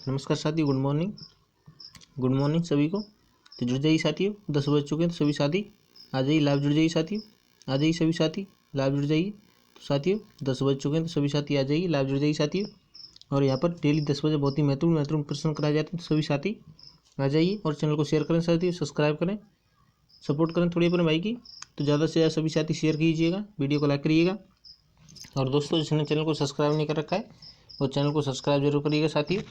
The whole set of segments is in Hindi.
नमस्कार साथियों, गुड मॉर्निंग सभी को। तो जुड़ जाइए साथियों, 10 बज चुके हैं तो सभी साथी आ जाइए, लाइव जुड़ जाइए साथियों, आ जाइए सभी साथी लाइव जुड़ जाइए। तो साथियों 10 बज चुके हैं तो सभी साथी आ जाइए, लाइव जुड़ जाइए साथियों। और यहाँ पर डेली 10 बजे बहुत ही महत्वपूर्ण प्रश्न कराए जाते हैं, तो सभी साथी आ जाइए और चैनल को शेयर करें साथियों, सब्सक्राइब करें, सपोर्ट करें थोड़ी अपने भाई की। तो ज़्यादा से ज़्यादा सभी साथी शेयर कीजिएगा, वीडियो को लाइक करिएगा। और दोस्तों जिसने चैनल को सब्सक्राइब नहीं कर रखा है वो चैनल को सब्सक्राइब जरूर करिएगा साथियों।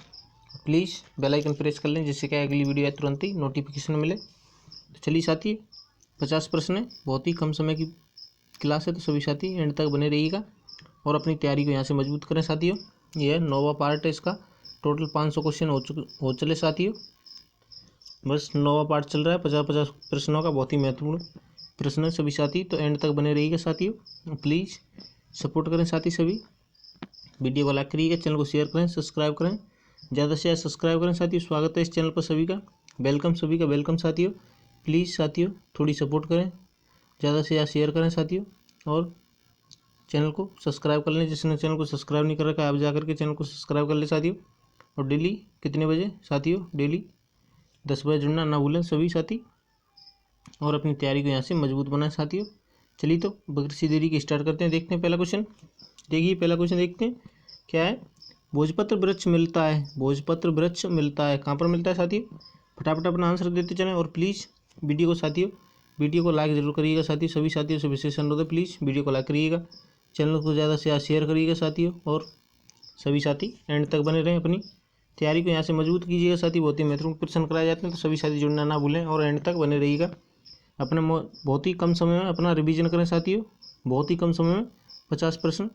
प्लीज़ बेल आइकन प्रेस कर लें, जिससे क्या अगली वीडियो आए तुरंत ही नोटिफिकेशन मिले। तो चलिए साथी, 50 प्रश्न है, बहुत ही कम समय की क्लास है, तो सभी साथी एंड तक बने रहिएगा और अपनी तैयारी को यहाँ से मजबूत करें साथियों। यह 9वां पार्ट है, इसका टोटल 500 क्वेश्चन हो चले साथियों। बस 9वां पार्ट चल रहा है, 50 प्रश्नों का, बहुत ही महत्वपूर्ण प्रश्न है सभी साथी। तो एंड तक बने रहिएगा साथियों, प्लीज़ सपोर्ट करें साथी सभी, वीडियो को लाइक करिएगा, चैनल को शेयर करें, सब्सक्राइब करें, ज़्यादा से ज़्यादा सब्सक्राइब करें साथियों। स्वागत है इस चैनल पर सभी का, वेलकम सभी का, वेलकम साथियों। प्लीज़ साथियों थोड़ी सपोर्ट करें, ज़्यादा से ज़्यादा शेयर करें साथियों, और चैनल को सब्सक्राइब कर लें। जिसने चैनल को सब्सक्राइब नहीं कर रखा है आप जाकर के चैनल को सब्सक्राइब कर लें साथियों। और डेली कितने बजे साथियों, डेली 10 बजे जुड़ना ना भूलें सभी साथी, और अपनी तैयारी को यहाँ से मजबूत बनाएं साथियों। चलिए तो बगैर किसी देरी के स्टार्ट करते हैं। देखते हैं पहला क्वेश्चन, देखिए पहला क्वेश्चन देखते हैं क्या है। भोजपत्र वृक्ष मिलता है, भोजपत्र वृक्ष मिलता है, कहाँ पर मिलता है साथियों? फटाफट अपना आंसर देते चलें। और प्लीज़ वीडियो को साथियों, वीडियो को लाइक जरूर करिएगा साथियों। सभी साथियों से विशेष अनुरोध है, प्लीज़ वीडियो को लाइक करिएगा, चैनल को ज़्यादा से ज़्यादा शेयर करिएगा साथियों। और सभी साथी एंड तक बने रहें, अपनी तैयारी को यहाँ से मजबूत कीजिएगा साथी। बहुत ही महत्वपूर्ण प्रश्न कराए जाते हैं, तो सभी साथी जुड़ना ना भूलें और एंड तक बने रहिएगा। अपने बहुत ही कम समय में अपना रिवीजन करें साथियों, बहुत ही कम समय में 50 प्रश्न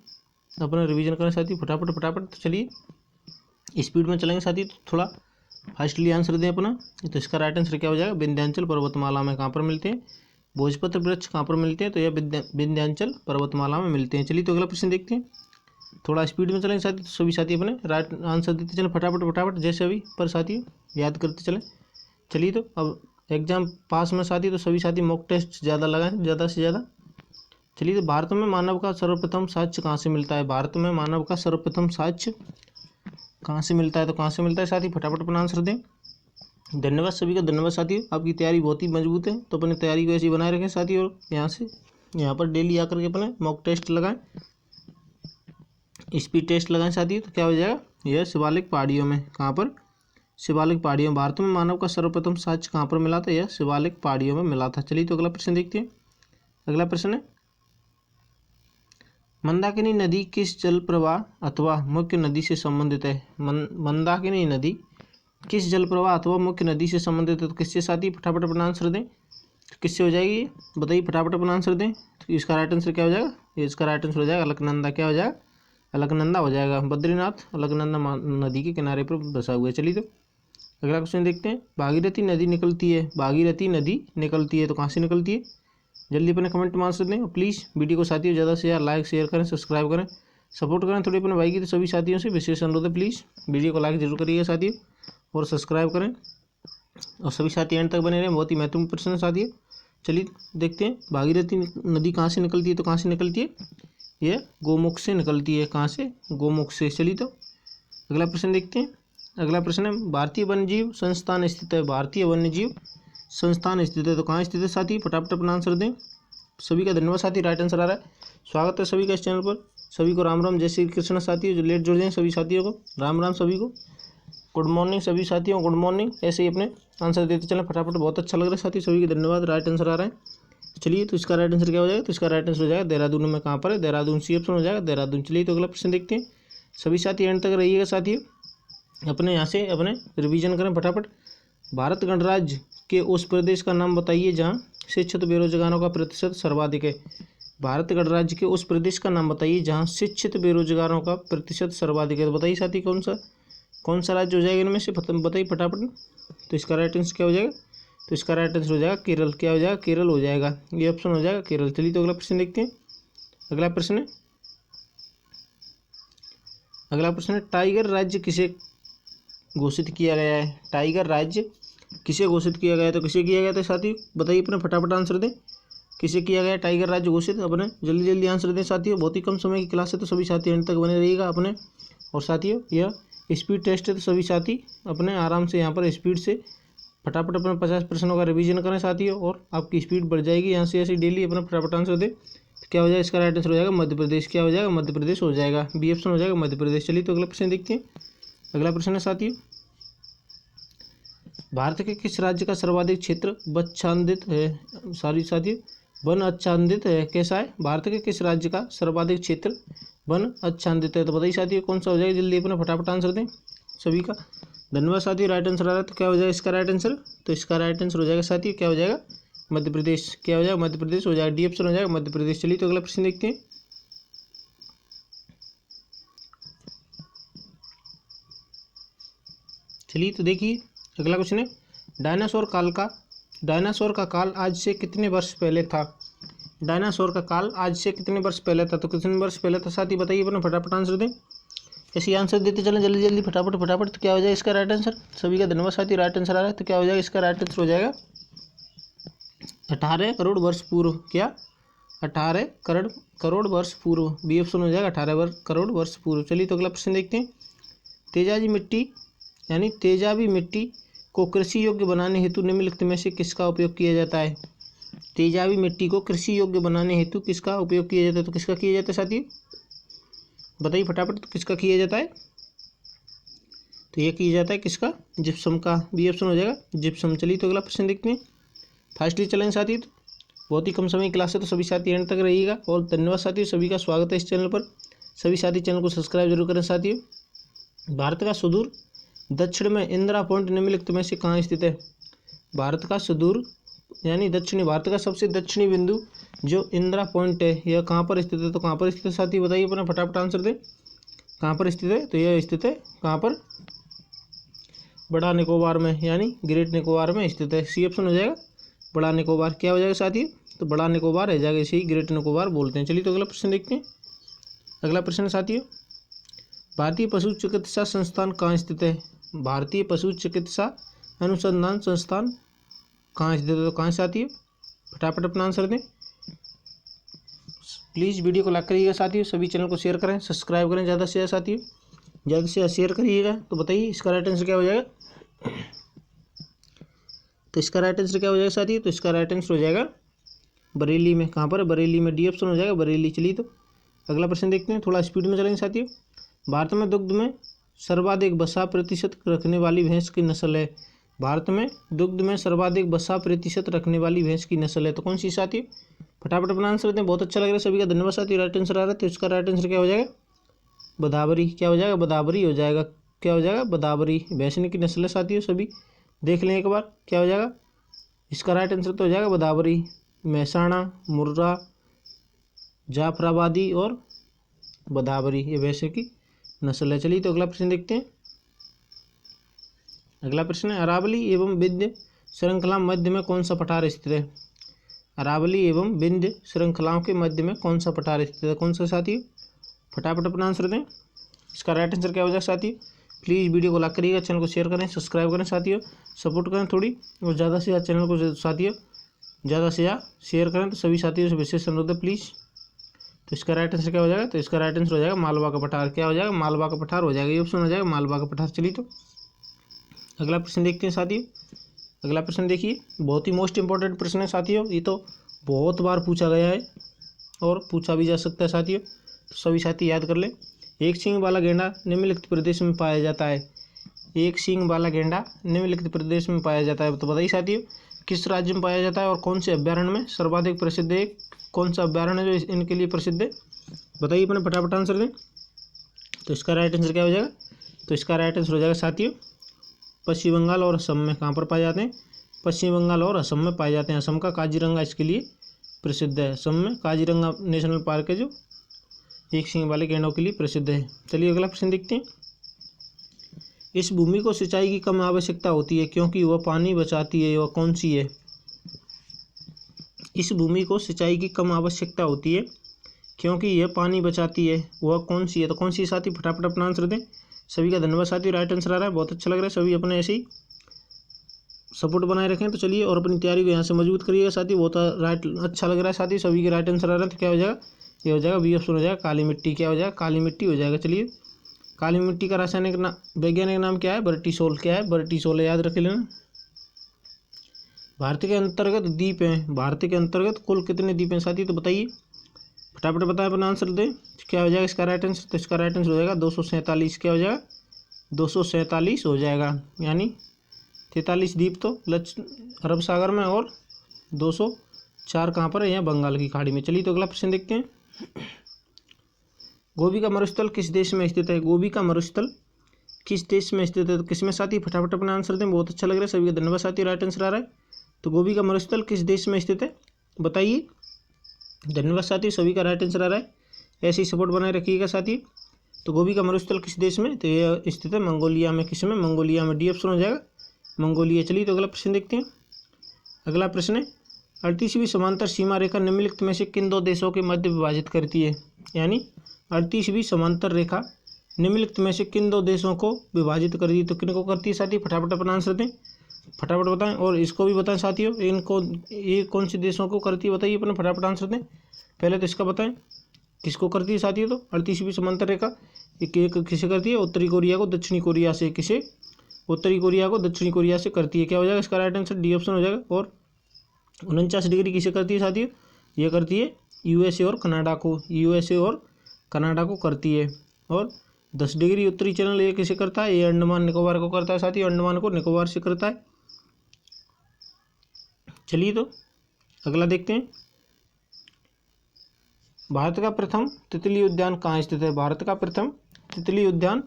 अपना रिवीजन करें साथियों, फटाफट फटाफट। तो चलिए स्पीड में चलेंगे साथी, तो थोड़ा फास्टली आंसर दें अपना। तो इसका राइट आंसर क्या हो जाएगा? विंध्याचल पर्वतमाला में कहाँ पर मिलते हैं भोजपत्र वृक्ष, कहाँ पर मिलते हैं? तो यह विंध्याचल पर्वतमाला में मिलते हैं। चलिए तो अगला प्रश्न देखते हैं, थोड़ा स्पीड में चलेंगे साथी, तो सभी साथी अपने राइट आंसर देते चलें फटाफट फटाफट, जैसे अभी पर साथियों याद करते चलें। चलिए तो अब एग्जाम पास में साथी, तो सभी साथी मॉक टेस्ट ज़्यादा लगाएं, ज़्यादा से ज़्यादा। चलिए तो भारत में मानव का सर्वप्रथम साक्ष्य कहाँ से मिलता है? भारत में मानव का सर्वप्रथम साक्ष्य कहाँ से मिलता है? तो कहाँ से मिलता है साथी, फटाफट अपना आंसर दें। धन्यवाद सभी का, धन्यवाद साथियों, आपकी तैयारी बहुत ही मजबूत है, तो अपनी तैयारी को ऐसी बनाए रखें साथी। और यहाँ पर डेली आकर के अपने मॉक टेस्ट लगाएं, स्पीड टेस्ट लगाएं साथी। तो क्या हो जाएगा? यह शिवालिक पहाड़ियों में, कहाँ पर? शिवालिक पहाड़ियों में। भारत में मानव का सर्वप्रथम साक्ष्य कहाँ पर मिला था? यह शिवालिक पहाड़ियों में मिला था। चलिए तो अगला प्रश्न देखते हैं। अगला प्रश्न है, मंदाकिनी नदी किस जल प्रवाह अथवा मुख्य नदी से संबंधित है? मंदाकिनी नदी किस जल प्रवाह अथवा मुख्य नदी से संबंधित है? तो किससे साथी, फटाफट अपना आंसर दें। किससे हो जाएगी बताइए, फटाफट अपना आंसर दें। तो इसका राइट आंसर क्या हो जाएगा? इसका राइट आंसर हो जाएगा अलकनंदा। क्या हो जाएगा? अलकनंदा हो जाएगा। बद्रीनाथ अलकनंदा नदी के किनारे पर बसा हुआ है। चलिए तो अगला क्वेश्चन देखते हैं। भागीरथी नदी निकलती है, भागीरथी नदी निकलती है, तो कहाँ से निकलती है? जल्दी अपने कमेंट में आंसर दें। और प्लीज़ वीडियो को साथियों ज़्यादा से ज़्यादा लाइक शेयर करें, सब्सक्राइब करें, सपोर्ट करें थोड़ी अपने भाई की। तो सभी साथियों से विशेष अनुरोध है, प्लीज़ वीडियो को लाइक जरूर करिएगा साथियों और सब्सक्राइब करें, और सभी साथी एंड तक बने रहें। बहुत ही महत्वपूर्ण प्रश्न है साथियों। चलिए देखते हैं, भागीरथी नदी कहाँ से निकलती है? तो कहाँ से निकलती है? यह गोमुख से निकलती है। कहाँ से? गोमुख से। चलिए तो अगला प्रश्न देखते हैं। अगला प्रश्न है, भारतीय वन्यजीव संस्थान स्थित है, भारतीय वन्यजीव संस्थान स्थित है, तो कहाँ स्थित है साथी, फटाफट अपना आंसर दें। सभी का धन्यवाद साथी, राइट आंसर आ रहा है। स्वागत है सभी का इस चैनल पर, सभी को राम राम, जय श्री कृष्ण साथियों। जो लेट जुड़ जाए सभी साथियों को राम राम, सभी को गुड मॉर्निंग, सभी साथियों गुड मॉर्निंग। ऐसे ही अपने आंसर देते चलें फटाफट, बहुत अच्छा लग रहा है साथी, सभी के धन्यवाद, राइट आंसर आ रहा है। चलिए तो इसका राइट आंसर क्या हो जाएगा? तो इसका राइट आंसर हो जाएगा देहरादून में। कहाँ पर है? देहरादून, सी ऑप्शन हो जाएगा देहरादून। चलिए तो अगला प्रश्न देखते हैं। सभी साथी एंड तक रहिएगा साथियों, अपने यहाँ से अपने रिवीजन करें फटाफट। भारत गणराज्य के उस प्रदेश का नाम बताइए जहाँ शिक्षित बेरोजगारों का प्रतिशत सर्वाधिक है। भारत गणराज्य के उस प्रदेश का नाम बताइए जहाँ शिक्षित बेरोजगारों का प्रतिशत सर्वाधिक है। तो बताइए साथी कौन सा राज्य हो जाएगा इनमें से, बताइए फटाफट। तो इसका राइट आंसर क्या हो जाएगा? तो इसका राइट आंसर हो जाएगा केरल। क्या हो जाएगा? केरल हो जाएगा, ये ऑप्शन हो जाएगा केरल। चलिए तो अगला प्रश्न देखते हैं। अगला प्रश्न है, टाइगर राज्य किसे घोषित किया गया है? टाइगर राज्य किसे घोषित किया गया है? तो किसे किया गया था साथी, बताइए अपने फटाफट आंसर दें। किसे किया गया टाइगर राज्य घोषित? अपने जल्दी जल्दी आंसर दें साथियों, बहुत ही कम समय की क्लास है, तो सभी साथी अंत तक बने रहिएगा अपने। और साथियों यह स्पीड टेस्ट है तो सभी साथी अपने आराम से यहाँ पर स्पीड से फटाफट अपना 50 प्रश्नों का रिवीजन करें साथियों, और आपकी स्पीड बढ़ जाएगी। यहाँ से ऐसे डेली अपना फटाफट आंसर दे। तो क्या हो जाएगा, इसका राइट आंसर हो जाएगा मध्य प्रदेश। क्या हो जाएगा, मध्य प्रदेश हो जाएगा। बी ऑप्शन हो जाएगा मध्य प्रदेश। चलिए तो अगला प्रश्न देखते हैं। अगला प्रश्न है साथियों, भारत के किस राज्य का सर्वाधिक क्षेत्र बच्छादित है, साथियों वन आच्छादित है, कैसा है, भारत के किस राज्य का सर्वाधिक क्षेत्र वन आच्छादित है। तो बताइए साथियों कौन सा हो जाएगा, जल्दी अपना फटाफट आंसर दें सभी का। धन्यवाद साथियों, राइट आंसर आ रहा है। तो क्या हो जाएगा इसका राइट आंसर, तो इसका राइट आंसर हो जाएगा साथियों, क्या हो जाएगा, मध्य प्रदेश। क्या हो जाएगा, मध्य प्रदेश हो जाएगा। डी ऑप्शन हो जाएगा मध्य प्रदेश। चलिए तो अगला प्रश्न देखते हैं। चलिए तो देखिए अगला क्वेश्चन है, डायनासोर का काल आज से कितने वर्ष पहले था। डायनासोर का काल आज से कितने वर्ष पहले था, तो कितने वर्ष पहले था साथी बताइए अपना फटाफट आंसर दें। ऐसे आंसर देते चलें जल्दी जल्दी फटाफट। तो क्या हो जाएगा इसका राइट आंसर, सभी का धन्यवाद साथी, राइट आंसर आ रहा है। तो क्या हो जाएगा इसका राइट आंसर हो जाएगा 18 करोड़ वर्ष पूर्व। क्या, 18 करोड़ वर्ष पूर्व। बी ऑप्शन हो जाएगा 18 करोड़ वर्ष पूर्व। चलिए तो अगला प्रश्न देखते हैं। तेजाबी मिट्टी को कृषि योग्य बनाने हेतु निम्नलिखित में से किसका उपयोग किया जाता है। तेजाबी मिट्टी को कृषि योग्य बनाने हेतु किसका उपयोग किया जाता है, तो किसका किया जाता है साथियों बताइए फटाफट। तो किसका किया जाता है, तो यह किया जाता है किसका, जिप्सम का। बी ऑप्शन हो जाएगा जिप्सम। चलिए तो अगला प्रश्न देखते हैं। फास्टली चलेंगे साथी, तो बहुत ही कम समय की क्लास है, तो सभी साथी एंड तक रहिएगा। और धन्यवाद साथियों, सभी का स्वागत है इस चैनल पर। सभी साथी चैनल को सब्सक्राइब जरूर करें साथियों। भारत का सुदूर दक्षिण में इंदिरा पॉइंट निम्नलिखित में से कहाँ स्थित है। भारत का सुदूर यानी दक्षिणी, भारत का सबसे दक्षिणी बिंदु जो इंदिरा पॉइंट है यह कहाँ पर स्थित है, तो कहाँ पर स्थित है साथी बताइए अपना फटाफट आंसर दें। कहाँ पर स्थित है, तो यह स्थित है कहाँ पर, बड़ा निकोबार में, यानी ग्रेट निकोबार में स्थित है। सी ऑप्शन हो जाएगा बड़ा निकोबार। क्या हो जाएगा साथी, तो बड़ा निकोबार रह जाएगा, इसे ही ग्रेट निकोबार बोलते हैं। चलिए तो अगला प्रश्न देखते हैं। अगला प्रश्न साथियों, भारतीय पशु चिकित्सा संस्थान कहाँ स्थित है। भारतीय पशु चिकित्सा अनुसंधान संस्थान कहाँ स्थित है, तो कहाँ साथियों फटाफट अपना आंसर दें। प्लीज़ वीडियो को लाइक करिएगा साथियों, सभी चैनल को शेयर करें, सब्सक्राइब करें ज़्यादा से ज़्यादा साथियों, ज़्यादा से ज़्यादा शेयर करिएगा। तो बताइए इसका राइट आंसर क्या हो जाएगा, तो इसका राइट आंसर क्या हो जाएगा साथियों, तो इसका राइट आंसर हो जाएगा बरेली में। कहाँ पर, बरेली में। डी ऑप्शन हो जाएगा बरेली। चलिए तो अगला प्रश्न देखते हैं, थोड़ा स्पीड में चलेंगे साथियों। भारत में दुग्ध में सर्वाधिक वसा प्रतिशत रखने वाली भैंस की नस्ल है। भारत में दुग्ध में सर्वाधिक वसा प्रतिशत रखने वाली भैंस की नस्ल है, तो कौन सी साथी फटाफट अपना आंसर दें। बहुत अच्छा लग रहा है सभी का, धन्यवाद साथी, राइट आंसर आ रहा है। तो इसका राइट आंसर क्या हो जाएगा, बदावरी। क्या हो जाएगा, बदावरी हो जाएगा। क्या हो जाएगा, बदावरी भैंस की नस्ल है साथियों, सभी देख लें एक बार। क्या हो जाएगा इसका राइट आंसर, तो हो जाएगा बदावरी। महसाणा, मुर्रा, जाफराबादी और बदावरी ये भैंस की नस्ल है। चलिए तो अगला प्रश्न देखते हैं। अगला प्रश्न है, अरावली एवं विंध्य श्रृंखला मध्य में कौन सा पठार स्थित है। अरावली एवं विंध्य श्रृंखलाओं के मध्य में कौन सा पठार स्थित है, कौन सा साथी फटाफट अपना आंसर दें। इसका राइट आंसर क्या हो जाएगा साथी, प्लीज़ वीडियो को लाइक करिएगा, चैनल को शेयर करें, सब्सक्राइब करें साथियों, सपोर्ट करें थोड़ी, और ज़्यादा से ज़्यादा चैनल को साथियों ज़्यादा से ज़्यादा शेयर करें। तो सभी साथियों से विशेष अनुरोध है प्लीज़। तो इसका राइट आंसर क्या हो जाएगा, तो इसका राइट आंसर हो जाएगा मालवा का पठार। क्या हो जाएगा, मालवा का पठार हो जाएगा, ये ऑप्शन हो जाएगा मालवा का पठार। चलिए तो अगला प्रश्न देखते हैं साथियों। अगला प्रश्न देखिए, बहुत ही मोस्ट इंपॉर्टेंट प्रश्न है साथियों, ये तो बहुत बार पूछा गया है और पूछा भी जा सकता है साथियों, तो सभी साथी याद कर लें। एक सींग वाला गेंडा निम्नलिखित प्रदेश में पाया जाता है। एक सींग वाला गेंडा निम्नलिखित प्रदेश में पाया जाता है, तो बताइए साथियों किस राज्य में पाया जाता है और कौन से अभ्यारण्य में सर्वाधिक प्रसिद्ध है, कौन सा अभ्यारण्य जो इनके लिए प्रसिद्ध है, बताइए अपने फटाफट आंसर दें। तो इसका राइट आंसर क्या हो जाएगा, तो इसका राइट आंसर हो जाएगा साथियों पश्चिम बंगाल और असम में। कहाँ पर पाए जाते हैं, पश्चिम बंगाल और असम में पाए जाते हैं। असम का काजीरंगा इसके लिए प्रसिद्ध है, असम में काजीरंगा नेशनल पार्क है जो एक सींग वाले गेंडों के लिए प्रसिद्ध है। चलिए अगला प्रश्न देखते हैं। इस भूमि को सिंचाई की कम आवश्यकता होती है क्योंकि वह पानी बचाती है, वह कौन सी है। इस भूमि को सिंचाई की कम आवश्यकता होती है क्योंकि यह पानी बचाती है, वह कौन सी है, तो कौन सी साथी फटाफट अपना आंसर दें। सभी का धन्यवाद साथी, राइट आंसर आ रहा है, बहुत अच्छा लग रहा है, सभी अपने ऐसे ही सपोर्ट बनाए रखें। तो चलिए और अपनी तैयारी को यहाँ से मजबूत करिएगा साथी, बहुत राइट अच्छा लग रहा है साथी, सभी के राइट आंसर आ रहा है। तो क्या हो जाएगा, ये हो जाएगा बी ऑप्शन हो जाएगा काली मिट्टी। क्या हो जाएगा, काली मिट्टी हो जाएगा। चलिए काली मिट्टी का रासायनिक वैज्ञानिक नाम क्या है? बर्टिसोल। क्या है? बर्टिसोल, याद रख लेना। भारत के अंतर्गत द्वीप हैं, भारत के अंतर्गत कुल कितने द्वीप हैं साथी? तो बताइए, फटाफट बताएं, अपना आंसर दें। क्या हो जाएगा इसका राइट आंसर? तो इसका राइट आंसर हो जाएगा 247। क्या हो जाएगा? 247 हो जाएगा, यानी 43 द्वीप तो अरब सागर में और 204 कहाँ पर है? यहाँ बंगाल की खाड़ी में। चलिए तो अगला प्रश्न देखते हैं। गोबी का मरुस्थल किस देश में स्थित है? गोबी का मरुस्थल किस देश में स्थित है? तो किसमें साथी? फटाफट अपना आंसर दें, बहुत अच्छा लग रहा है सभी का, धन्यवाद साथी, राइट आंसर आ रहा है। तो गोबी का मरुस्थल किस देश में स्थित है? बताइए, धन्यवाद साथी, सभी का राइट आंसर आ रहा है। ऐसे ही सपोर्ट बनाए रखिएगा साथी। तो गोबी का मरुस्थल किस देश में? तो यह स्थित है मंगोलिया में। किस में? मंगोलिया में। डी ऑप्शन हो जाएगा मंगोलिया। चलिए तो अगला प्रश्न देखते हैं। अगला प्रश्न है, 38वीं समांतर सीमा रेखा निम्नलिखित में से किन दो देशों के मध्य विभाजित करती है? यानी 38वीं समांतर रेखा निम्नलिखित में से किन दो देशों को विभाजित करती है? तो किन को करती है साथी? फटाफट अपना आंसर दें, फटाफट बताएं, और इसको भी बताएं साथियों, इनको ये कौन से देशों को करती है बताइए, अपना फटाफट आंसर दें। पहले तो इसका बताएं किसको करती है साथियों? तो 38वीं समांतर रेखा एक किसे करती है? उत्तरी कोरिया को दक्षिणी कोरिया से। किसे? उत्तरी कोरिया को दक्षिणी कोरिया से करती है। क्या हो जाएगा इसका राइट आंसर? डी ऑप्शन हो जाएगा। और 49 डिग्री किसे करती है साथियों? ये करती है यूएसए और कनाडा को, यूएसए और कनाडा को करती है। और 10 डिग्री उत्तरी चैनल ये किसे करता है? ये अंडमान निकोबार को करता है साथियों, अंडमान को निकोबार से करता है। चलिए तो अगला देखते हैं। भारत का प्रथम तितली उद्यान कहाँ स्थित है? भारत का प्रथम तितली उद्यान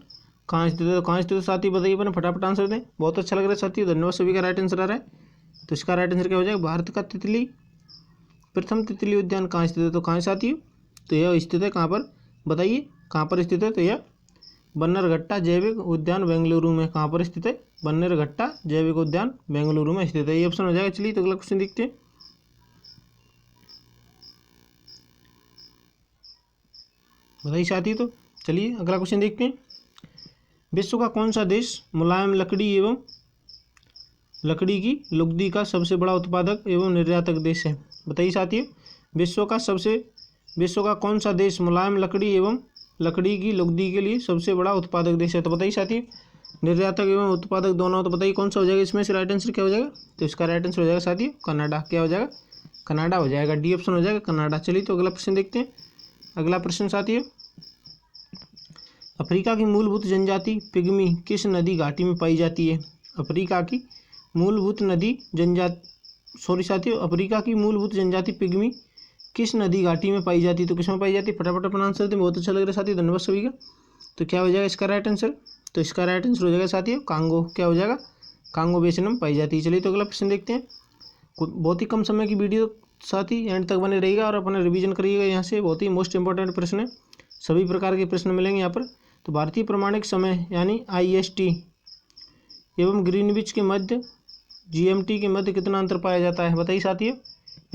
कहाँ स्थित है? तो कहाँ स्थित है साथी बताइए, अपने फटाफट आंसर दें। बहुत अच्छा लग रहा है साथी, धन्यवाद, सभी का राइट आंसर आ रहा है। तो इसका राइट आंसर क्या हो जाएगा? भारत का प्रथम तितली उद्यान कहाँ स्थित है? तो कहाँ साथी? तो यह स्थित है कहाँ पर? बताइए कहाँ पर स्थित है? तो यह बन्नरघट्टा जैविक उद्यान बेंगलुरु में। कहाँ पर स्थित है? बन्नरघट्टा जैविक उद्यान बेंगलुरु में स्थित है। ये ऑप्शन हो जाएगा। चलिए तो अगला क्वेश्चन देखते हैं। बताइए साथी। तो चलिए अगला क्वेश्चन देखते हैं। विश्व का कौन सा देश मुलायम लकड़ी एवं लकड़ी की लुगदी का सबसे बड़ा उत्पादक एवं निर्यातक देश है? बताइए साथियों, विश्व का कौन सा देश मुलायम लकड़ी एवं लकड़ी की लुगदी के लिए सबसे बड़ा उत्पादक देश है? तो बताइए साथियों, निर्यातक एवं उत्पादक दोनों, तो बताइए कौन सा हो जाएगा इसमें से? राइट आंसर क्या हो जाएगा? तो इसका राइट आंसर हो जाएगा साथियों कनाडा। क्या हो जाएगा? कनाडा हो जाएगा। डी ऑप्शन हो जाएगा कनाडा। चलिए तो अगला प्रश्न देखते हैं। अगला प्रश्न साथियों, अफ्रीका की मूलभूत जनजाति पिग्मी किस नदी घाटी में पाई जाती है? अफ्रीका की मूलभूत जनजाति पिग्मी किस नदी घाटी में पाई जाती है? तो किस में पाई जाती है? फटाफट अपना आंसर दें, बहुत अच्छा लग रहा है साथी, धन्यवाद सभी का। तो क्या हो जाएगा इसका राइट आंसर? तो इसका राइट आंसर हो जाएगा साथियों कांगो। क्या हो जाएगा? कांगो बेसिन में पाई जाती है। चलिए तो अगला प्रश्न देखते हैं। बहुत ही कम समय की वीडियो साथी, एंड तक बने रहिएगा और अपना रिवीजन करिएगा। यहाँ से बहुत ही मोस्ट इंपॉर्टेंट प्रश्न है, सभी प्रकार के प्रश्न मिलेंगे यहाँ पर। तो भारतीय प्रमाणिक समय यानी IST एवं ग्रीनविच के मध्य GMT के मध्य कितना अंतर पाया जाता है? बताइए साथियों,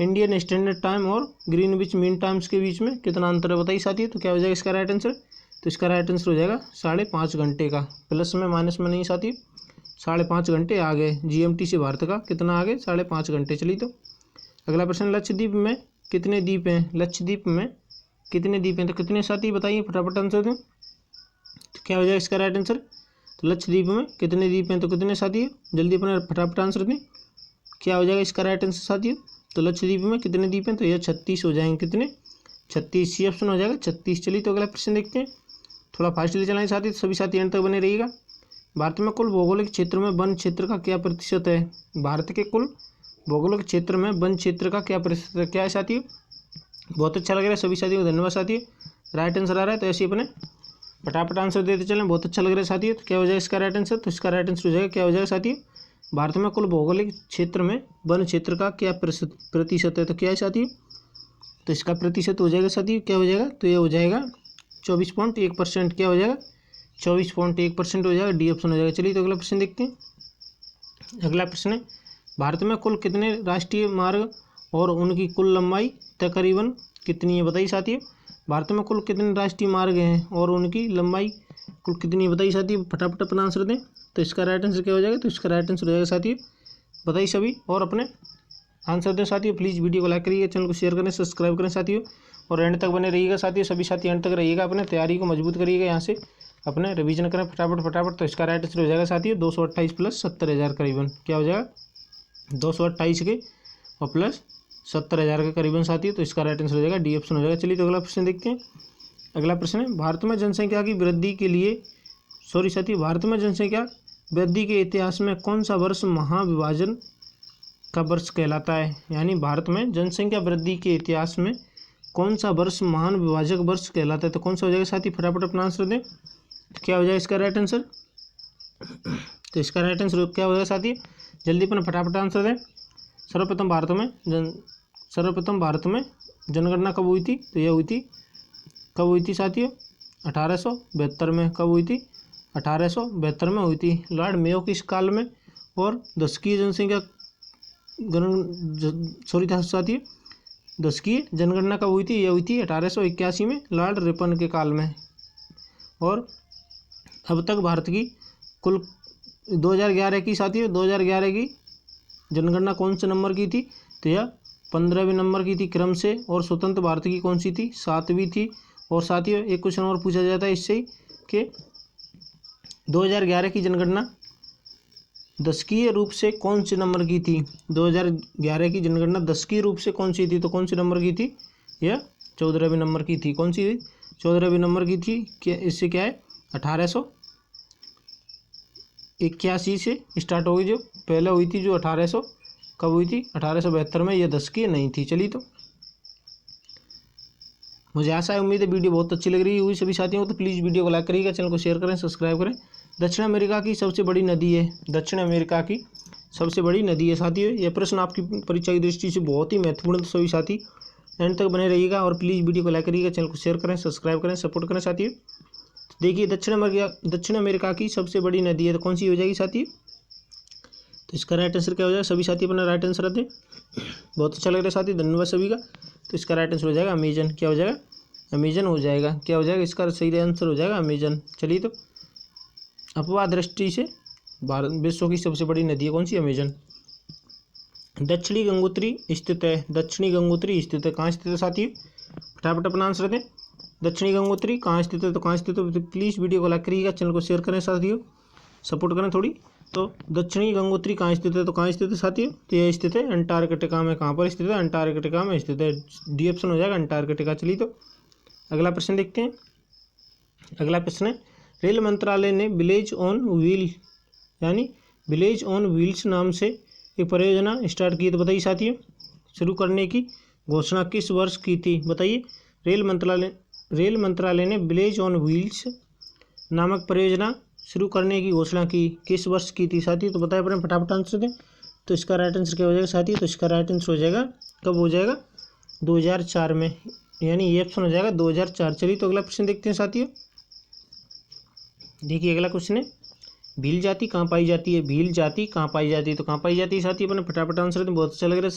इंडियन स्टैंडर्ड टाइम और ग्रीनविच मीन टाइम्स के बीच में कितना अंतर है? बताइए साथियों। तो क्या हो जाएगा इसका राइट आंसर? तो इसका राइट आंसर हो जाएगा 5.5 घंटे का, प्लस में माइनस में नहीं साथियों, 5.5 घंटे आगे GMT से भारत का कितना आगे? 5.5 घंटे। चलिए तो अगला प्रश्न, लक्षद्वीप में कितने द्वीप हैं? लक्षद्वीप में कितने द्वीप हैं? तो कितने साथी बताइए, फटाफट आंसर दें। तो क्या हो जाएगा इसका राइट आंसर? तो लक्षद्वीप में कितने द्वीप हैं? तो कितने साथी? जल्दी अपना फटाफट आंसर दें। क्या हो जाएगा इसका राइट आंसर साथियों? तो लक्षद्वीप में कितने द्वीप हैं? तो यह 36 हो जाएंगे। कितने? 36। सी ऑप्शन हो जाएगा 36। चलिए तो अगला प्रश्न देखते हैं। थोड़ा फास्टली चलाएं साथी, सभी साथी एंड तक बने रहिएगा। भारत में कुल भौगोलिक क्षेत्र में वन क्षेत्र का क्या प्रतिशत है? भारत के कुल भौगोलिक क्षेत्र में वन क्षेत्र का क्या प्रतिशत है? क्या है साथियों? बहुत अच्छा लग रहा है सभी साथियों को, धन्यवाद साथियों, राइट आंसर आ रहा है। तो ऐसे अपने फटाफट आंसर देते चलें, बहुत अच्छा लग रहा है साथियों। तो क्या हो जाएगा इसका राइट आंसर? तो इसका राइट आंसर हो जाएगा, क्या हो जाएगा साथियों? भारत में कुल भौगोलिक क्षेत्र में वन क्षेत्र का क्या प्रतिशत है? तो क्या है साथियों? तो इसका प्रतिशत हो जाएगा साथियों, क्या हो जाएगा? तो ये हो जाएगा 24.1%। क्या हो जाएगा? 24.1% हो जाएगा। डी ऑप्शन हो जाएगा। चलिए तो अगला प्रश्न देखते हैं। अगला प्रश्न है, भारत में कुल कितने राष्ट्रीय मार्ग और उनकी कुल लंबाई तकरीबन कितनी है? बताइए साथियों, भारत में कुल कितने राष्ट्रीय मार्ग हैं और उनकी लंबाई कुल कितनी है? बताइए साथियों, फटाफट अपना आंसर दें। तो इसका राइट आंसर क्या हो जाएगा? तो इसका राइट आंसर हो जाएगा साथियों, बताइए सभी, और अपने आंसर दें साथियों। प्लीज़ वीडियो को लाइक करिए, चैनल को शेयर करें, सब्सक्राइब करें साथियों, और एंड तक बने रहिएगा साथियों। सभी साथी एंड तक रहिएगा, अपने तैयारी को मजबूत करिएगा यहाँ से। अपने रिवीजन करें फटाफट। तो इसका राइट आंसर हो जाएगा साथियों 228 प्लस 70,000 करीबन। क्या हो जाएगा 228 के और प्लस 70,000 के करीबन साथियों। तो इसका राइट आंसर हो जाएगा डी ऑप्शन हो जाएगा। चलिए तो अगला प्रश्न देखते हैं। अगला प्रश्न है भारत में जनसंख्या की वृद्धि के लिए साथियों भारत में जनसंख्या वृद्धि के इतिहास में कौन सा वर्ष महाविभाजन का वर्ष कहलाता है। यानी भारत में जनसंख्या वृद्धि के इतिहास में कौन सा वर्ष महान विभाजक वर्ष कहलाता है। तो कौन सा हो जाएगा साथी, फटाफट अपना आंसर दें। तो क्या हो जाएगा इसका राइट आंसर। तो इसका राइट आंसर क्या हो जाएगा साथी, जल्दी अपना फटाफट आंसर दें। सर्वप्रथम भारत में जनगणना कब हुई थी। तो यह हुई थी कब हुई थी साथियों 1872 में। कब हुई थी 1872 में हुई थी लॉर्ड मेयो के इस काल में। और दशकीय जनसंख्या साथियों दशकीय जनगणना कब हुई थी, यह हुई थी 1881 में लॉर्ड रिपन के काल में। और अब तक भारत की कुल 2011 की साथियों 2011 की जनगणना कौन से नंबर की थी। तो यह 15वें नंबर की थी क्रम से। और स्वतंत्र भारत की कौन सी थी, 7वीं थी। और साथियों एक क्वेश्चन और पूछा जाता है इससे कि 2011 की जनगणना दशकीय रूप से कौन से नंबर की थी। 2011 की जनगणना दशकीय रूप से कौन सी थी। तो कौन से नंबर की थी, यह 14वें नंबर की थी। कौन सी 14वें नंबर की थी। क्या इससे क्या है 1881 से स्टार्ट होगी, जो पहले हुई थी जो 1800 कब हुई थी 1872 में। यह दशकीय नहीं थी। चलिए तो मुझे आशा है उम्मीद है वीडियो बहुत अच्छी लग रही हुई सभी साथियों को। तो प्लीज़ वीडियो को लाइक करिएगा, चैनल को शेयर करें, सब्सक्राइब करें। दक्षिण अमेरिका की सबसे बड़ी नदी है। दक्षिण अमेरिका की सबसे बड़ी नदी है साथियों। यह प्रश्न आपकी परीक्षा की दृष्टि से बहुत ही महत्वपूर्ण। तो सभी साथी एंड तक बने रहिएगा और प्लीज़ वीडियो को लाइक करिएगा, चैनल को शेयर करें, सब्सक्राइब करें, सपोर्ट करें साथियों। देखिए दक्षिण अमेरिका की सबसे बड़ी नदी है तो कौन सी हो जाएगी साथी। तो इसका राइट आंसर क्या हो जाएगा, सभी साथी अपना राइट आंसर दें। बहुत अच्छा लग रहा है साथी, धन्यवाद सभी का। तो इसका राइट आंसर हो जाएगा अमेजन। क्या हो जाएगा, अमेजन हो जाएगा। क्या हो जाएगा इसका सही आंसर हो जाएगा अमेजन। चलिए तो अपवाह दृष्टि से भारत विश्व की सबसे बड़ी नदी है कौन सी, अमेजन। दक्षिणी गंगोत्री स्थित है। दक्षिणी गंगोत्री स्थित है, कहाँ स्थित है साथी, फटाफट अपना आंसर दें। दक्षिणी गंगोत्री कहाँ स्थित है। तो कहाँ स्थित है, तो प्लीज़ वीडियो को लाइक करिएगा, चैनल को शेयर करें साथियों, सपोर्ट करें थोड़ी। तो दक्षिणी गंगोत्री कहाँ स्थित है। तो कहाँ स्थित है साथियों, तो यह स्थित है अंटार्कटिका में। कहाँ पर स्थित है, अंटार्कटिका में स्थित है। डी ऑप्शन हो जाएगा अंटार्कटिका। चलिए तो अगला प्रश्न देखते हैं। अगला प्रश्न है रेल मंत्रालय ने विलेज ऑन व्हील यानी विलेज ऑन व्हील्स नाम से एक परियोजना स्टार्ट की। तो बताइए साथियों शुरू करने की घोषणा किस वर्ष की थी। बताइए रेल मंत्रालय ने विलेज ऑन व्हील्स नामक परियोजना शुरू करने की घोषणा की किस वर्ष की थी साथियों। तो बताइए अपने फटाफट आंसर दें। तो इसका राइट आंसर क्या हो जाएगा साथियों। तो इसका राइट आंसर हो जाएगा कब हो जाएगा 2004 में, यानी ये ऑप्शन हो जाएगा 2004। चलिए तो अगला प्रश्न देखते हैं साथियों। देखिए अगला क्वेश्चन है भील जाति कहाँ पाई जाती है। भील जाति कहाँ पाई जाती है। तो कहाँ पाई जाती है साथी, अपने फटाफट आंसर दें। बहुत अच्छा लग रहा है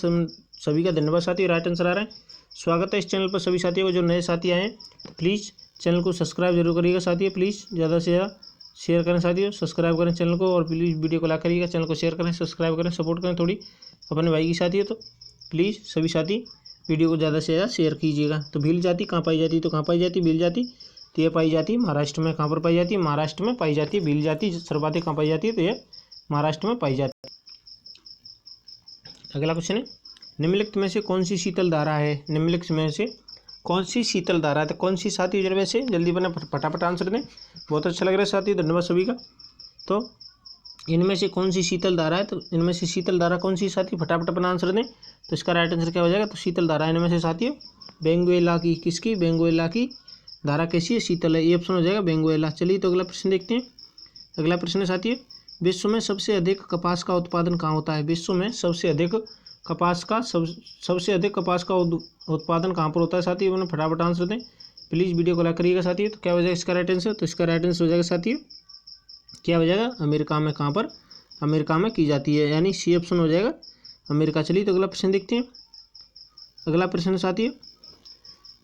सभी का धन्यवाद साथी, राइट आंसर आ रहा है। स्वागत है इस चैनल पर सभी साथियों को। जो नए साथी आए हैं प्लीज़ चैनल को सब्सक्राइब जरूर करिएगा साथियों। प्लीज़ ज़्यादा से ज़्यादा शेयर करें साथियों, सब्सक्राइब करें चैनल को और प्लीज़ वीडियो को लाइक करिएगा, चैनल को शेयर करें, सब्सक्राइब करें, सपोर्ट करें थोड़ी अपने भाई की साथी है। तो प्लीज़ सभी साथी वीडियो को ज़्यादा से ज़्यादा शेयर कीजिएगा। तो भील जाति कहाँ पाई जाती है। तो कहाँ पाई जाती है भील जाति, तो ये पाई जाती है महाराष्ट्र में। कहाँ पर पाई जाती है, महाराष्ट्र में पाई जाती है भील जाति। सर्वाधिक कहाँ पाई जाती है, तो ये महाराष्ट्र में पाई जाती है। अगला क्वेश्चन है निम्नलिखित में से कौन सी शीतल धारा है। निम्नलिखित में से कौन सी शीतल धारा है। तो कौन सी साथी जिनमें से जल्दी बना फटाफट आंसर दें। बहुत अच्छा लग रहा है साथी, धन्यवाद सभी का। तो इनमें से कौन सी शीतल धारा है। तो इनमें से शीतल धारा कौन सी साथी, फटाफट अपना आंसर दें। तो इसका राइट आंसर क्या हो जाएगा। तो शीतल धारा इनमें से साथियों वेनेजुएला की। किसकी, वेनेजुएला की धारा कैसी है, शीतल है। ये ऑप्शन हो जाएगा वेनेजुएला। चलिए तो अगला प्रश्न देखते हैं। अगला प्रश्न है साथियों विश्व में सबसे अधिक कपास का उत्पादन कहाँ होता है। विश्व में सबसे अधिक कपास का उत्पादन कहाँ पर होता है साथियों, मैंने फटाफट आंसर दें। प्लीज़ वीडियो को लाइक करिएगा साथियों। तो क्या हो जाएगा इसका राइट आंसर। तो इसका राइट आंसर हो जाएगा साथियों क्या हो जाएगा अमेरिका में। कहाँ पर, अमेरिका में की जाती है, यानी सी ऑप्शन हो जाएगा अमेरिका। चलिए तो अगला प्रश्न देखते हैं। अगला प्रश्न साथियों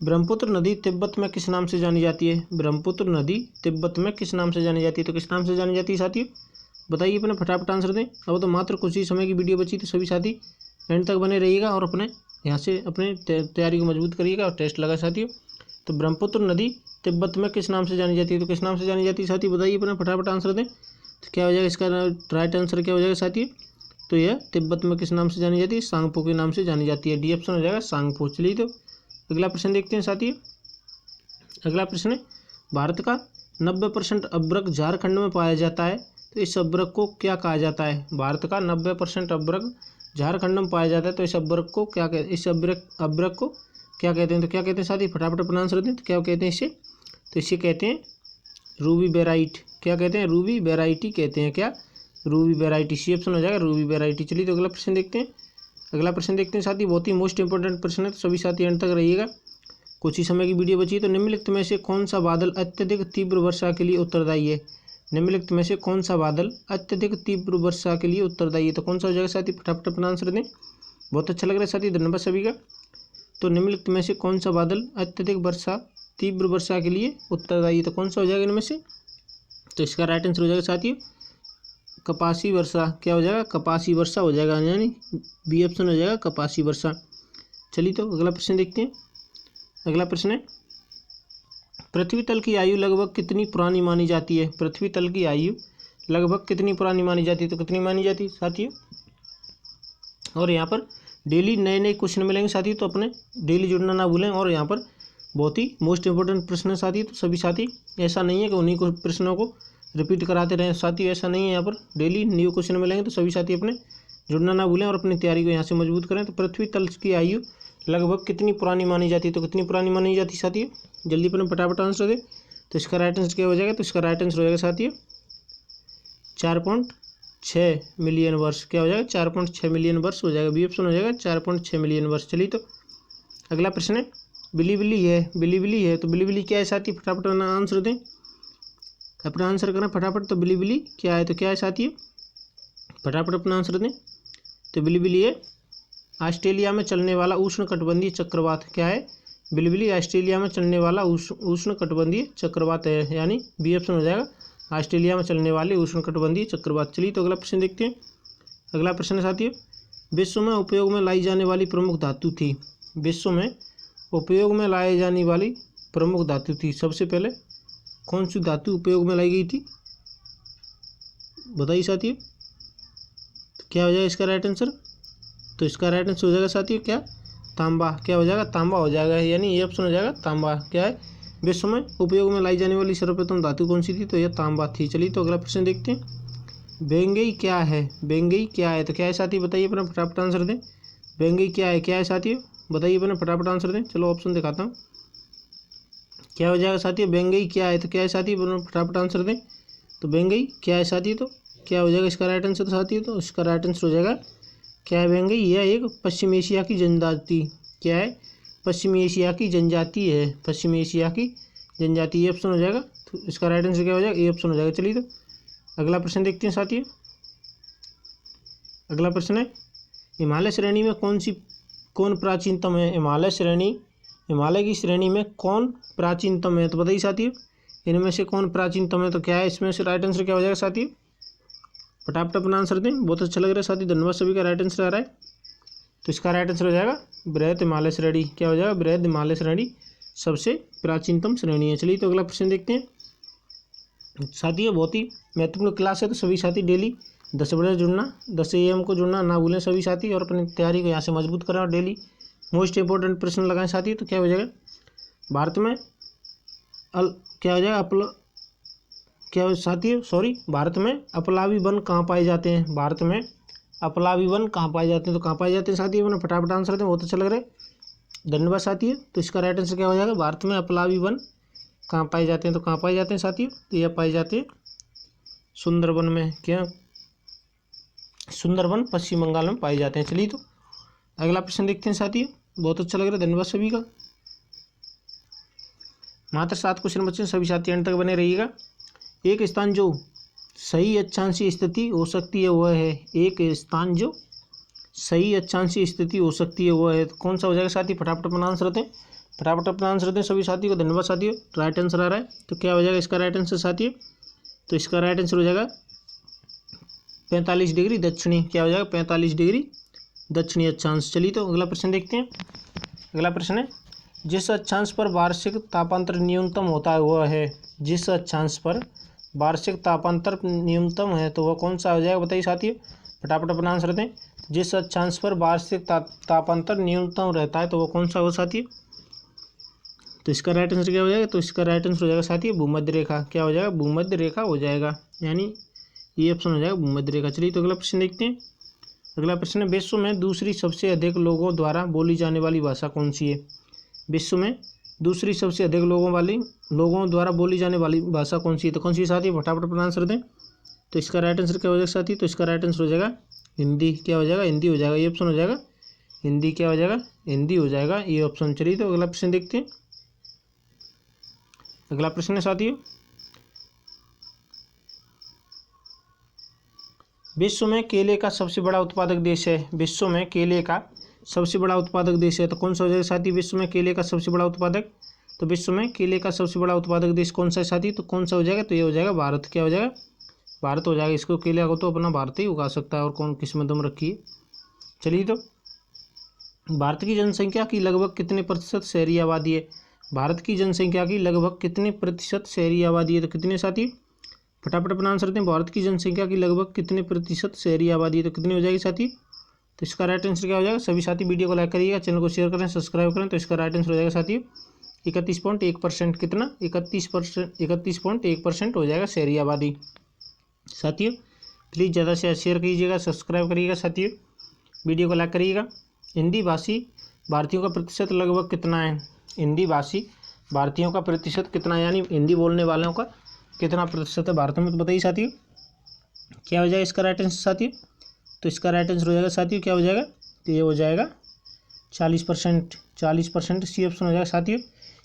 ब्रह्मपुत्र नदी तिब्बत में किस नाम से जानी जाती है। ब्रह्मपुत्र नदी तिब्बत में किस नाम से जानी जाती है। तो किस नाम से जानी जाती है साथियों, बताइए अपने फटाफट आंसर दें। अब तो मात्र कुछ ही समय की वीडियो बची, तो सभी साथी एंड तक बने रहिएगा और अपने यहाँ से अपने तैयारी को मजबूत करिएगा और टेस्ट लगा साथियों। तो ब्रह्मपुत्र नदी तिब्बत में किस नाम से जानी जाती है? तो किस नाम से जानी जाती है साथी, बताइए अपना फटाफट आंसर दें। तो क्या हो जाएगा इसका राइट आंसर, क्या हो जाएगा साथी? तो यह तिब्बत में किस नाम से जानी जाती है? सांगपो के नाम से जानी जाती है। डी ऑप्शन हो जाएगा सांगपो। चलिए तो अगला प्रश्न देखते हैं साथी। अगला प्रश्न है, भारत का 90% अभ्रक झारखंड में पाया जाता है, तो इस अभ्रक को क्या कहा जाता है? भारत का 90% अभ्रक झारखंड में पाया जाता है, तो इस अभ्रक को क्या कहते हैं? इस अभ्रक को क्या कहते हैं? तो क्या कहते हैं साथी, फटाफट अपना आंसर दें। तो क्या कहते हैं इसे? तो इसे कहते हैं रूबी बेराइट। क्या कहते हैं? रूबी बेराइटी कहते हैं। क्या? Ruby variety. सी ऑप्शन हो जाएगा रूबी बेराइटी। चलिए तो अगला प्रश्न देखते हैं। अगला प्रश्न देखते हैं साथी, बहुत ही मोस्ट इंपॉर्टेंट प्रश्न है, तो सभी साथी एंड तक रहिएगा, कुछ ही समय की वीडियो बची है। तो निम्नलिखित में से कौन सा बादल अत्यधिक तीव्र वर्षा के लिए उत्तरदायी है? निम्नलिखित में से कौन सा बादल अत्यधिक तीव्र वर्षा के लिए उत्तरदायी है? तो कौन सा हो जाएगा साथी, फटाफट अपना आंसर दें। बहुत अच्छा लग रहा है साथी, धन्यवाद सभी का। तो निम्नलिखित में से कौन सा बादल अत्यधिक तीव्र वर्षा के लिए उत्तरदायी है? तो कौन सा हो जाएगा इनमें से? तो इसका राइट आंसर हो जाएगा साथी कपासी वर्षा। क्या हो जाएगा? कपासी वर्षा हो जाएगा, यानी बी ऑप्शन हो जाएगा कपासी वर्षा। चलिए तो अगला प्रश्न देखते हैं। अगला प्रश्न है, पृथ्वी तल की आयु लगभग कितनी पुरानी मानी जाती है? पृथ्वी तल की आयु लगभग कितनी पुरानी मानी जाती है? तो कितनी मानी जाती है साथियों? और यहाँ पर डेली नए नए क्वेश्चन मिलेंगे साथी, तो अपने डेली जुड़ना ना भूलें। और यहाँ पर बहुत ही मोस्ट इंपॉर्टेंट प्रश्न है साथी, तो सभी साथी, ऐसा नहीं है कि उन्हीं को प्रश्नों को रिपीट कराते रहें साथी, ऐसा नहीं है। यहाँ पर डेली न्यू क्वेश्चन मिलेंगे, तो सभी साथी अपने जुड़ना ना भूलें और अपनी तैयारी को यहाँ से मजबूत करें। तो पृथ्वी तल की आयु लगभग कितनी पुरानी मानी जाती है? तो कितनी पुरानी मानी जाती है साथियों? जल्दी अपने फटाफट आंसर दे। तो इसका राइट आंसर क्या हो जाएगा? तो इसका राइट आंसर हो जाएगा साथियों 4.6 मिलियन वर्ष। क्या हो जाएगा? 4.6 मिलियन वर्ष हो जाएगा। बी ऑप्शन हो जाएगा 4.6 मिलियन वर्ष। चलिए तो अगला प्रश्न है, बिली बिली है, बिली बिली है, तो बिली बिली क्या है साथी, फटाफट अपना आंसर दें, अपना आंसर करना फटाफट। तो बिली बिली क्या है? तो क्या है साथी, फटाफट अपना आंसर दें। तो बिली बिली है ऑस्ट्रेलिया में चलने वाला उष्णकटिबंधीय चक्रवात। क्या है? बिली बिली ऑस्ट्रेलिया में चलने वाला उष्णकटिबंधीय चक्रवात है, यानी बी ऑप्शन हो जाएगा ऑस्ट्रेलिया में चलने वाले उष्णकटिबंधीय चक्रवात। चलिए तो अगला प्रश्न देखते हैं। अगला प्रश्न है साथियों, विश्व में उपयोग में लाई जाने वाली प्रमुख धातु थी। विश्व में उपयोग में लाई जाने वाली प्रमुख धातु थी, सबसे पहले कौन सी धातु उपयोग में लाई गई थी, बताइए साथियों। तो क्या हो जाएगा इसका राइट आंसर? तो इसका राइट आंसर हो जाएगा साथियों क्या, तांबा। क्या हो जाएगा? तांबा हो जाएगा, यानी ये ऑप्शन हो जाएगा तांबा। क्या है? विश्व में उपयोग में लाई जाने वाली सर्वप्रथम धातु कौन सी थी? तो यह तांबा थी। चलिए तो अगला प्रश्न देखते हैं। बेंगई क्या है? बेंगई क्या है? तो क्या है साथी, बताइए अपना फटाफट आंसर दें। बेंगई क्या है? क्या है साथी, बताइए अपना फटाफट आंसर दें। चलो ऑप्शन दिखाता हूँ, क्या हो जाएगा साथी, बेंगई क्या है? तो क्या है साथी, फटाफट आंसर दें। तो बेंगई क्या है साथी, तो क्या हो जाएगा इसका राइट आंसर साथी? तो इसका राइट आंसर हो जाएगा क्या है, बेंगई। यह एक पश्चिम एशिया की जनजाति, क्या है, पश्चिम एशिया की जनजाति है, पश्चिम एशिया की जनजाति, ये ऑप्शन हो जाएगा। तो इसका राइट आंसर क्या हो जाएगा, ये ऑप्शन हो जाएगा। चलिए तो अगला प्रश्न देखते हैं साथियों। अगला प्रश्न है, हिमालय श्रेणी में कौन प्राचीनतम है? हिमालय की श्रेणी में कौन प्राचीनतम है? तो बताइए साथियों, इनमें से कौन प्राचीनतम है? तो क्या है इसमें से राइट आंसर क्या हो जाएगा साथियों, फटाफट अपना आंसर दें। बहुत अच्छा लग रहा है साथी, धन्यवाद सभी का राइट आंसर आ रहा है। तो इसका राइट आंसर हो जाएगा बृहद हिमालय श्रेणी। क्या हो जाएगा? बृहद हिमालय श्रेणी सबसे प्राचीनतम श्रेणी है। चलिए तो अगला प्रश्न देखते हैं साथियों। बहुत ही महत्वपूर्ण क्लास है, तो सभी साथी डेली 10 बजे जुड़ना, 10 AM को जुड़ना ना भूलें सभी साथी, और अपनी तैयारी को यहाँ से मजबूत करें और डेली मोस्ट इंपॉर्टेंट प्रश्न लगाएं साथी। तो क्या हो जाएगा, भारत में क्या हो जाएगा क्या साथी, सॉरी, भारत में अपलावी वन कहाँ पाए जाते हैं? भारत में अपलावी वन कहाँ पाए जाते हैं? तो कहाँ पाए जाते हैं साथी, मैंने फटाफट आंसर दें, बहुत अच्छा लग रहा है, धन्यवाद साथी। तो इसका राइट आंसर क्या हो जाएगा, भारत में अपलावी वन कहाँ पाए जाते हैं? तो कहाँ पाए जाते हैं साथी, तो यह पाए जाते हैं सुंदरवन में। क्या, सुंदरवन पश्चिम बंगाल में पाए जाते हैं। चलिए तो अगला प्रश्न देखते हैं साथी, बहुत अच्छा लग रहा है, धन्यवाद सभी का। मात्र 7 क्वेश्चन बच्चे, सभी साथी अंत तक बने रहिएगा। एक स्थान जो सही अक्षांशीय स्थिति हो सकती है वह है, एक स्थान जो सही अक्षांशीय स्थिति हो सकती है वह है, तो कौन सा हो जाएगा साथी, फटाफट अपना आंसर दें, फटाफट अपना आंसर दें सभी साथी को, धन्यवाद साथियों। राइट आंसर आ रहा है, तो क्या हो जाएगा इसका राइट आंसर साथी, तो इसका राइट आंसर हो जाएगा 45 डिग्री दक्षिणी। क्या हो जाएगा, 45 डिग्री दक्षिणी अक्षांश। चलिए तो अगला प्रश्न देखते हैं। अगला प्रश्न है, जिस अक्षांश पर वार्षिक तापांतर न्यूनतम होता है वह है, जिस अक्षांश पर वार्षिक तापांतर न्यूनतम है तो वह कौन सा हो जाएगा बताइए साथियों, फटाफट अपना आंसर दें। जिस अक्षांश पर वार्षिक तापांतर न्यूनतम रहता है तो वह कौन सा हो साथियों, तो इसका राइट आंसर क्या हो जाएगा, तो इसका राइट आंसर हो जाएगा साथियों भूमध्य रेखा। क्या हो जाएगा, भूमध्य रेखा हो जाएगा, यानी ये ऑप्शन हो जाएगा भूमध्य रेखा। चलिए तो अगला प्रश्न देखते हैं। अगला प्रश्न है, विश्व में दूसरी सबसे अधिक लोगों द्वारा बोली जाने वाली भाषा कौन सी है। विश्व में दूसरी सबसे अधिक लोगों द्वारा बोली जाने वाली भाषा कौन सी है, तो कौन सी साथी, फटाफट अपना आंसर दें। तो इसका राइट आंसर क्या हो जाएगा साथी, तो इसका राइट आंसर हो जाएगा हिंदी। क्या हो जाएगा, हिंदी हो जाएगा, ये ऑप्शन हो जाएगा हिंदी। क्या हो जाएगा, हिंदी हो जाएगा, ये ऑप्शन। चलिए तो अगला प्रश्न देखते हैं। अगला प्रश्न है साथियों, विश्व में केले का सबसे बड़ा उत्पादक देश है। विश्व में केले का सबसे बड़ा उत्पादक देश है तो कौन सा हो जाएगा साथी, विश्व में केले का सबसे बड़ा उत्पादक, तो विश्व में केले का सबसे बड़ा उत्पादक देश कौन सा है साथी, तो कौन सा हो जाएगा, तो ये हो जाएगा भारत। क्या हो जाएगा, भारत हो जाएगा। इसको केले को तो अपना भारत ही उगा सकता है, और कौन किस्मत दम रखी है। चलिए तो भारत की जनसंख्या की लगभग कितने प्रतिशत शहरी आबादी है। भारत की जनसंख्या की लगभग कितने प्रतिशत शहरी आबादी है, तो कितने साथी, फटाफट अपना आंसर दें। भारत की जनसंख्या की लगभग कितने प्रतिशत शहरी आबादी है, तो कितनी हो जाएगी साथी, तो इसका राइट आंसर क्या हो जाएगा। सभी साथी वीडियो को लाइक करिएगा, चैनल को शेयर करें, सब्सक्राइब करें। तो इसका राइट आंसर हो जाएगा साथी 31.1%। कितना, 31.1% हो जाएगा शहरी आबादी। साथियों प्लीज़ ज़्यादा से शेयर कीजिएगा, सब्सक्राइब करिएगा। साथियों वीडियो को लाइक करिएगा। हिंदी भाषी भारतीयों का प्रतिशत लगभग कितना है, हिंदी भाषी भारतीयों का प्रतिशत कितना है, यानी हिंदी बोलने वालों का कितना प्रतिशत है भारत में, तो बताइए साथियों क्या हो जाएगा इसका राइट आंसर साथियों। तो इसका राइट आंसर हो जाएगा साथियों, क्या हो जाएगा, तो ये हो जाएगा 40%। 40% सी ऑप्शन हो जाएगा साथियों।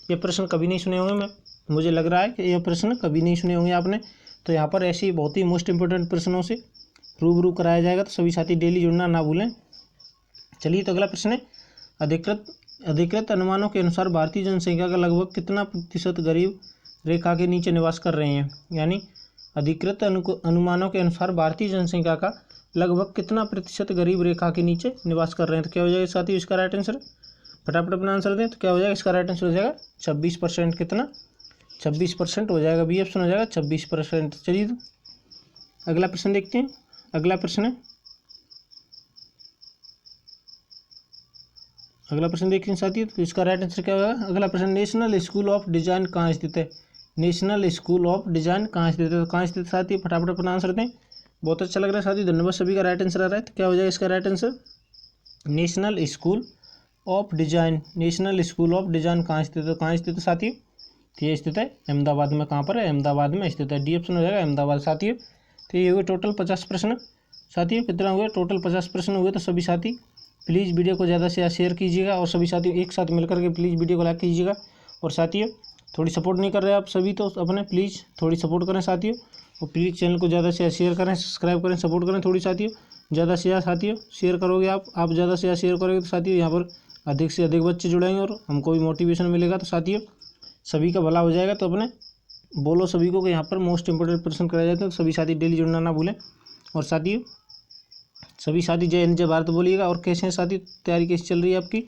ये प्रश्न कभी नहीं सुने होंगे, मुझे लग रहा है कि ये प्रश्न कभी नहीं सुने होंगे आपने। तो यहाँ पर ऐसी बहुत ही मोस्ट इंपोर्टेंट प्रश्नों से रूबरू कराया जाएगा, तो सभी साथी डेली जुड़ना ना भूलें। चलिए तो अगला प्रश्न है, अधिकृत अनुमानों के अनुसार भारतीय जनसंख्या का लगभग कितना प्रतिशत गरीब रेखा के नीचे निवास कर रहे हैं, यानी अधिकृत अनुमानों के अनुसार भारतीय जनसंख्या का लगभग कितना प्रतिशत गरीब रेखा के नीचे निवास कर रहे हैं, तो क्या हो जाएगा साथियों इसका राइट आंसर, फटाफट अपना आंसर दें। तो क्या हो जाएगा इसका राइट आंसर हो जाएगा 26%। कितना, 26% हो जाएगा, बी ऑप्शन हो जाएगा 26%। चलिए तो अगला प्रश्न देखते हैं। अगला प्रश्न देखते हैं साथियों, तो इसका राइट आंसर क्या होगा। अगला प्रश्न, नेशनल स्कूल ऑफ डिजाइन कहाँ स्थित है। नेशनल स्कूल ऑफ डिजाइन कहाँ स्थित है, तो कहाँ स्थित साथी, फटाफट अपना आंसर दें। बहुत अच्छा लग रहा है साथी, धन्यवाद। सभी का राइट आंसर आ रहा है, तो क्या हो जाएगा इसका right answer, national school of design. National school of design कहाँ स्थित है, कहाँ स्थित है साथियों, तो ये स्थित है अहमदाबाद में। कहाँ पर है, अहमदाबाद में स्थित है, डी ऑप्शन हो जाएगा अहमदाबाद साथियों। तो ये हुए टोटल 50 प्रश्न साथियों। कितना हुए, टोटल 50 प्रश्न हुए। तो सभी साथी प्लीज़ वीडियो को ज़्यादा से शेयर कीजिएगा, और सभी साथी एक साथ मिलकर के प्लीज़ वीडियो को लाइक कीजिएगा। और साथियों थोड़ी सपोर्ट नहीं कर रहे आप सभी, तो अपने प्लीज़ थोड़ी सपोर्ट करें साथियों, और प्लीज़ चैनल को ज़्यादा से शेयर करें, सब्सक्राइब करें, सपोर्ट करें थोड़ी साथियों। ज़्यादा से ज़्यादा साथियों शेयर करोगे आप ज़्यादा से ज़्यादा शेयर करोगे तो साथियों यहाँ पर अधिक से अधिक बच्चे जुड़ेंगे और हमको भी मोटिवेशन मिलेगा। तो साथियों सभी का भला हो जाएगा। तो अपने बोलो सभी को कि यहाँ पर मोस्ट इंपोर्टेंट प्रश्न कराए जाते हैं, तो सभी साथी डेली जुड़ना ना भूलें। और साथियों सभी साथी जय हिंद जय भारत बोलिएगा। और कैसे हैं साथी, तैयारी कैसी चल रही है आपकी,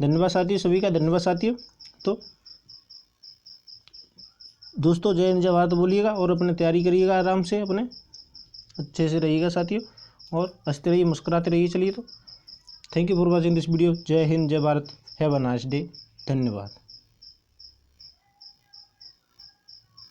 धन्यवाद साथियों, सभी का धन्यवाद साथियों। तो दोस्तों जय हिंद जय भारत बोलिएगा, और अपने तैयारी करिएगा आराम से, अपने अच्छे से रहिएगा साथियों, और हंसते रहिए, मुस्कुराते रहिए। चलिए तो thank you for watching this video. जय हिंद जय Bharat, have a nice day, धन्यवाद।